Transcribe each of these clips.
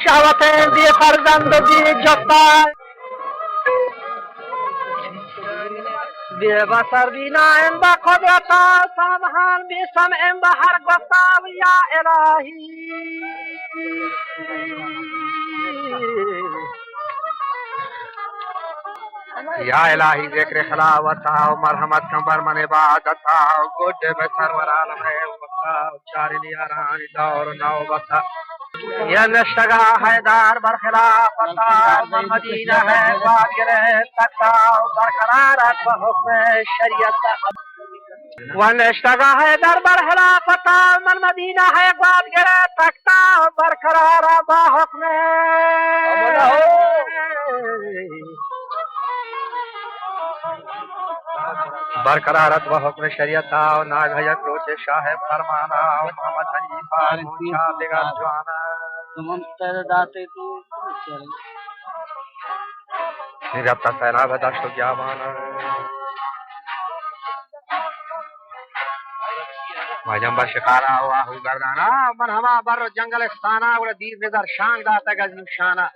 شهوت بی فرزند و بی جفتن بی بسر بی نائن با قدرتا سامحان بی سمعن با هر گفتم یا الهی یا الہی ذکر خلاوتا و مرحمت کم بر من عبادتا و گوڑ بے سرور عالم ہے وقتا و چارنی آرانی دور نوبتا یہ نشتگا حیدار برخلافتا و مدینہ ہے واگر تکتا و برقرارت و حکم شریعتا و نشتگا حیدار برخلافتا من مدینہ ہے واگر تکتا و برقرارت و حکم برقرارت و حکم شریعت و ناگ ہے کروچ شاہ فرمانا و محمد حنیفہ شاہ دیگر جوانا ربطہ سیلاب دشت و گیابانا مجم بر شکارا و آہو گردانا من ہما بر جنگلستانا و دیر نظر شان داتا گز نشانا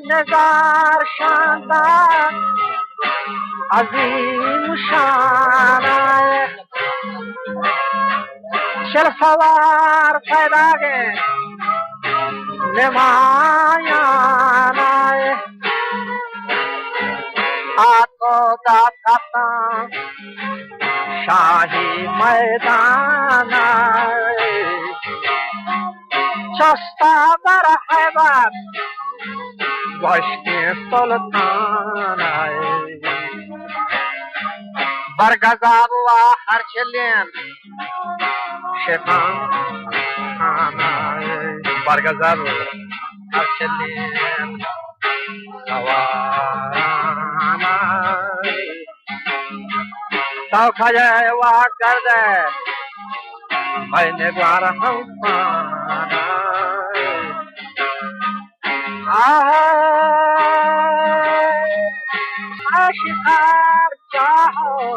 نظار شاندار عظیم شان آئے چل سوار پیدا گئے نمایان آئے آتو داتا شاہی میدان آئے چستا بر حیبت گوشتی سلطان آئے برگزاب و ہر چلین شیطان خان آئے برگزاب و ہر چلین سواران آئے تو کھجائے واق کردے میں نگوار ہم پان آشکار چاہو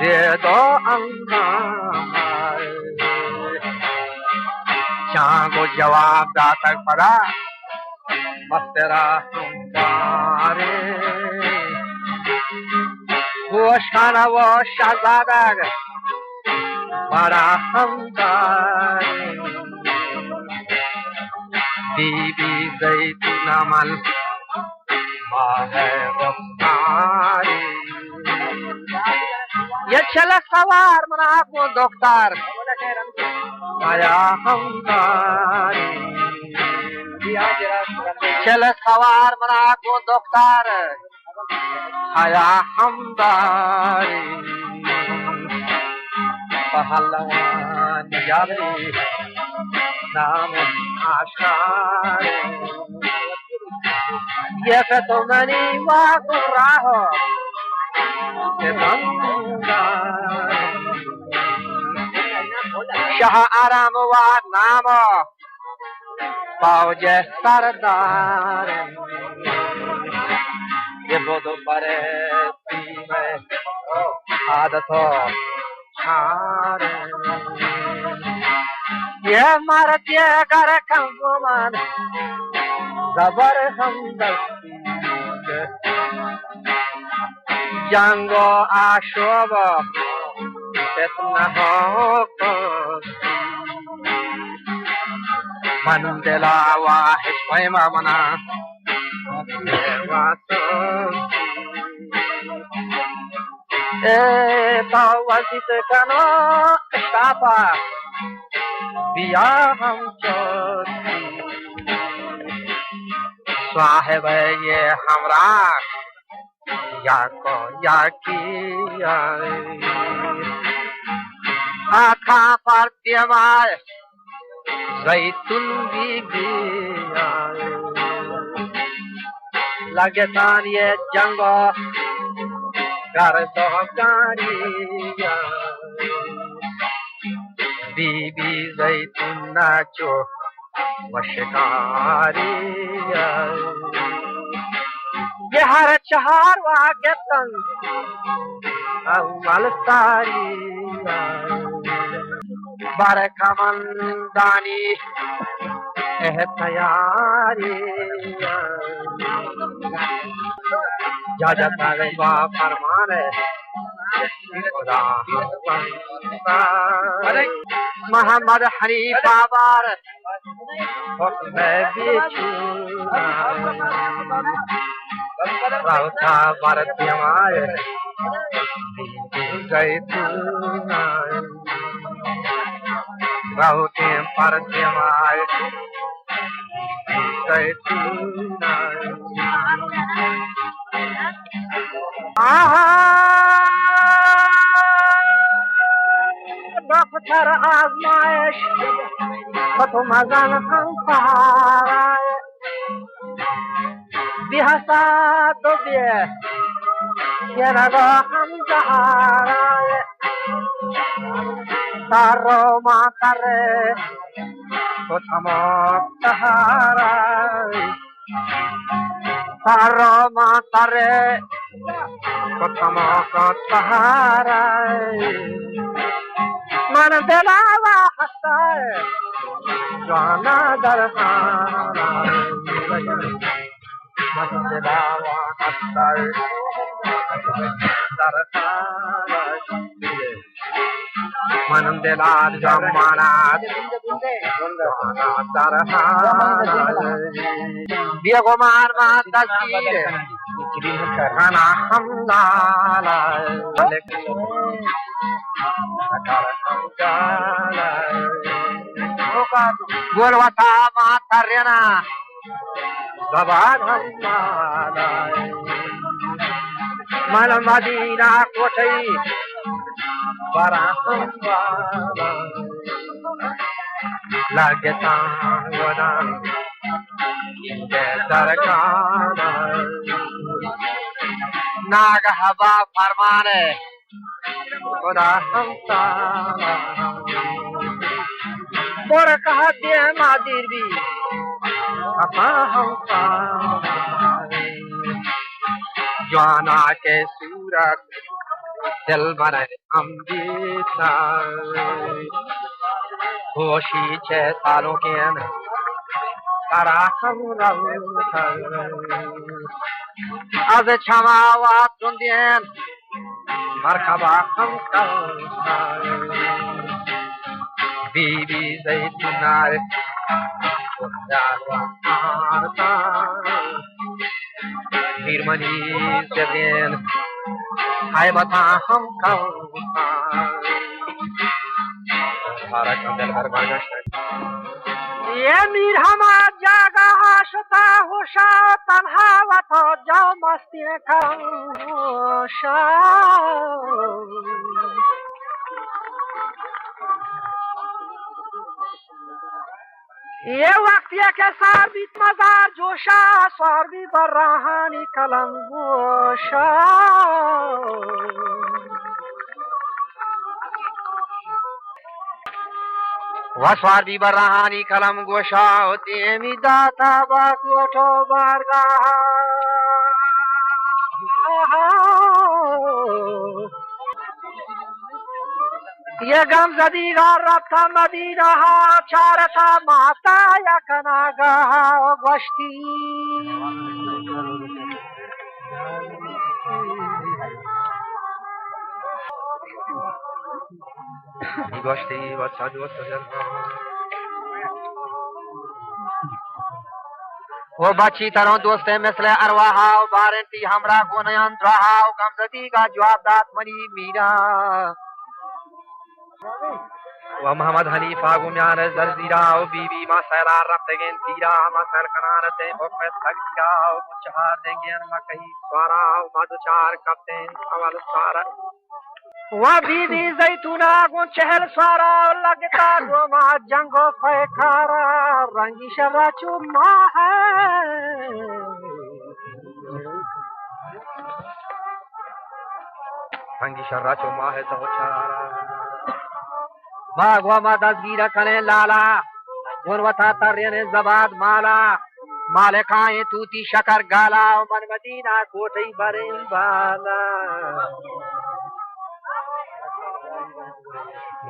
دے دو انجام چاہو جواب داتا پڑا بس تیرا ہمارے گوشتانا وہ شہزادہ بڑا ہمدارے بی بی زیتون عمل ماہ رفتاری یہ چل سوار منا کو دکتر آیا ہمداری چل سوار منا کو دکتر آیا ہمداری پہلوان یاری نام آشکار یہ کہ تو منی واقع راہو کہ بندار شاہ آرام و نام فوج سردار یہ بدو برے میں عادت ہو چھار یہ مرد یہ گر کم من زبر ہمدستی جنگ و آشوب فتنہ ہو من دلا واحش پیما منا اے تو وزیت کنو اشتاپا بیا ہم چوتی صاحب یہ ہمراہ یا کو یا کی آخا پر دیوائے زیتون بی لگتان یہ جنگو گردو گاری बीबी जैतून नाचो व शिकारी ये हर चार वागे तंग अव्वल सारी बरकमन दानी एहतयारी जाजा वा फरमान खुदा मोहम्मद हनीफा बार हुक्म बेचू राउता भारत हमारे जैतून राउते भारत हमारे जैतून दफ्तर आजमाइश तो मजन हम बिहसा तो ये रगो हम जहाराए तारो मा करे तो थमक तहाराए तारो मा करे तो थमक तहाराए मन दिलावा हंसता है जाना दरखाना मन दिलावा हंसता है दरखाना मन दिलार जमाना दरखाना दिया कुमार माँ तस्वीर खाना हम लाला गोलवता मातर्यना बाबा मन मदीना कोठई बड़ा लगता वदन सरकार नाग हवा फरमाने खुदा हमसा बोर कहते हैं मादिर भी अपा हमसा जवाना के सूरत दिल भरे अमृता होशी 6 सालों के तारा हम अब क्षमावा सुंदियन मरहबा हम बीबी जैतूनार वीरमणि जबेन हाय बता हम ये मीर हमार जागा आशता होशा तन्हा वतो जाओ मस्ती खाओशा ये वक्त ये के साबित मजार जोशा स्वारबी बर्राहानी कलम गोशा वसवार भी बर्राहानी कलम गोशा होती मी दाता बाकोटो बारगा ये गम जदीगा रब्ता मदीना चारता माता या कनागा गोश्ती गोश्ती वो बच्ची तरह दोस्त मिसले अरवाहा बारंती हमरा को नयन रहा गम जदी का जवाब दात मनी मीरा व मोहम्मद हनीफा गुम्यान जरजीरा बीबी मा सैला रफ्तगेन तीरा मा सर कनारते भोपत तगया मुचहार देंगे मा कहीं स्वारा मा दो चार कपते अवल सारा व बीबी जैतूना गो चहल सारा लगता रोमा जंगो फैखारा रंगी शरा चुमा है रंगी शरा चुमा है तो चारा भागवा दसगीर कने लाला गुणवत्ता तर्यने जबाद माला मालिकाएं तूती शकर गाला मन मदीना कोठी बरे बाला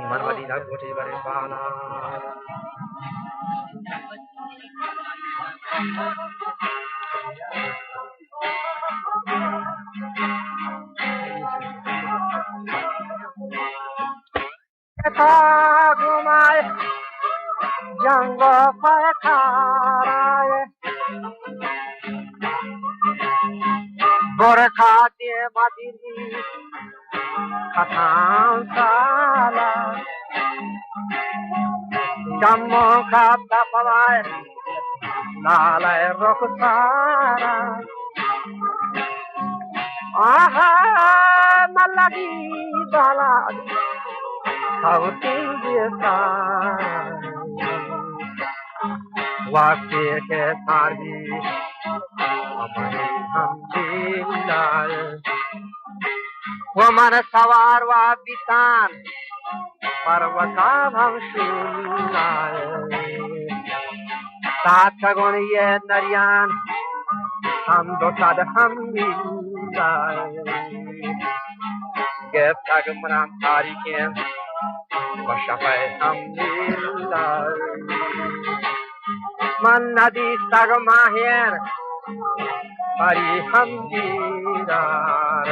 मन मदीना कोठी बरे बाला घुमाए जंग खाए गोरखा दे मदीनी खतां साला जम्मू का दफवाए लाले रुखसारा आहा मलगी बाला वाक्य के सारी वो मन सवार वा बितान पर्वता भवशूलाय साथ गुण ये नरियान हम दो सद हम मिलाए के तग मनाम तारीखें वशफ़े हम मिलाए मन नदी तग माहिर परी हम दीदार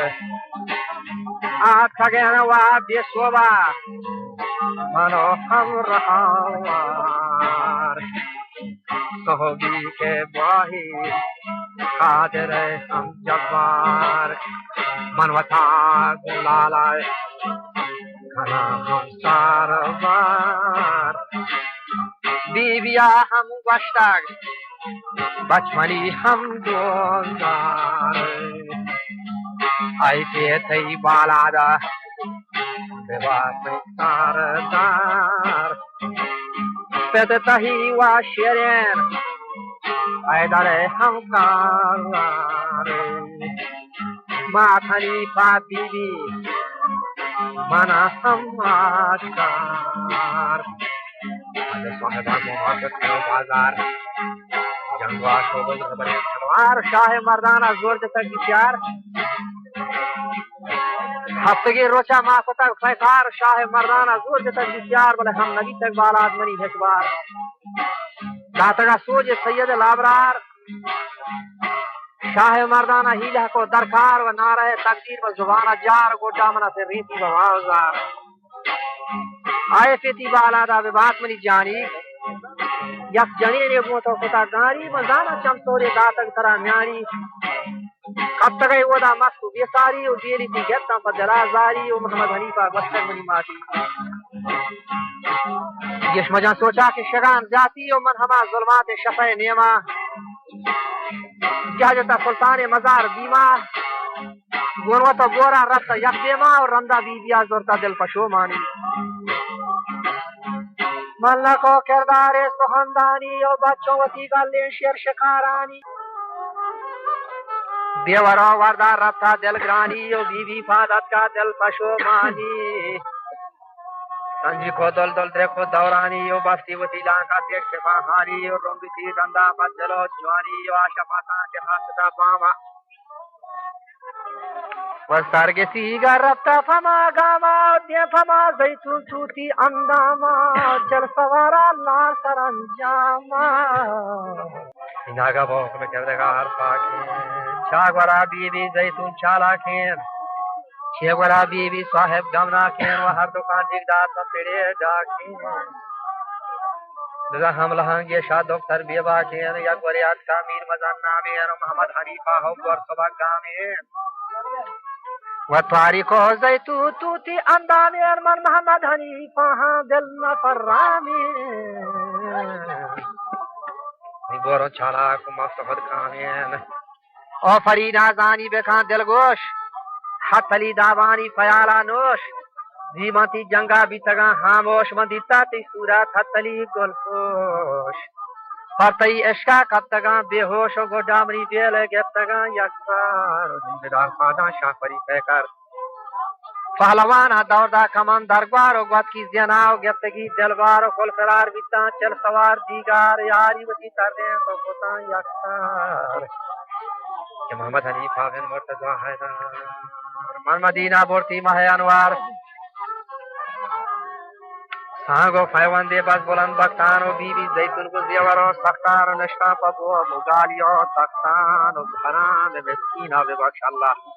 आखगन वा बेसोबा मनो हम रहावार सोहगी के बाही कादर हम जब्बार मनवता गुलालाय घना हम सारवार बीबिया हम वश्ताग बचपनी हम दोनदार ऐसे थई बालादा बेवास तारदार पेद तही वा शेरेन ऐदरे हम कारवार माथनी पा बीबी मना हम आशकार साहेबा मोहब्बत का बाजार जंगवा शोभल खबरें तलवार शाह मर्दाना जोर तक प्यार हफ्तगी रोचा माफ तक फैकार शाह मर्दाना जोर तक प्यार बोले हम नबी तक बालाद मनी हेसबार दातगा सोज सैयद लाबरार शाह मर्दाना हीला को दरकार व नारा तकदीर व जुबाना जार गोटा मना से रीति व आजार आए फेती बालादा विभाग मनी जानी यक जने ने वो तो पता गारी मजाना चमतोरे दातक तरा न्यारी कब तक वो दा मस्त बेसारी और देरी थी गत्ता पर जलाजारी और मोहम्मद हनीफा बस्तर मनी माटी यश मजा सोचा कि शगान जाती और मनहमा जुल्मात शफे नेमा जहाजता सुल्तान मजार बीमार गोरवा तो गोरा रफ्ता यक देमा और रंदा बीबिया जोरता दिल पशो मानी मल्ला को किरदार सुहंदानी और बच्चों वती गले शेर शिकारानी देवरा वर्दा रफ्ता दिल ग्रानी और बीबी फादत का दिल पशो मानी संजी को दल दल देखो दौरानी और बस्ती वती लाका तेज शिफाहानी और रोंगी थी रंदा बदलो जवानी और आशा पाता के हाथ पावा वस्तारगे सीगा रफ्ता फमा गामा दे फमा जैतून चूती अंदामा चल सवारा ला सरंजामा नागा भोक में कर देगा हर पाके चागवरा बीबी जैतून चाला खेन छेवरा बीबी साहेब गमना खेन व हर दुकान दिगदार में पेड़े डाके दगा हम लहंगे शादोक तर बेबा खेन या गोरियात का मीर मजान नामे मोहम्मद हनीफा हो और सुबह गामे व तारीखो जैतू तूती अंदाने मन मोहम्मद हनीफा दिल न फर्रामी गोरो छाला को मस्तहद कामेन ओ फरीदा जानी बेखा दिलगोश हथली दावानी फयाला नोश जीवंती जंगा बीतगा खामोश मंदिता ती सूरत हथली गुलफोश फरतई इश्का कब तक बेहोश गोडामरी बेल गेब तक यकबार जिंदार फादा शाफरी पैकर پهلوان دور دا کمان درگوار و گوت کی زینا و گفتگی دلوار و کل فرار بیتا چل سوار دیگر یاری و دی تردیں تو پتان یکسار کہ محمد حنیفہ بن مرتضی حیدر من مدینہ بورتی ماہ انوار سانگو فیوندی بس بلند بختان و بی بی زیتون کو زیور و سختان و نشتا پبو و مگالی و تختان و بخنان مسکین و ببخش اللہ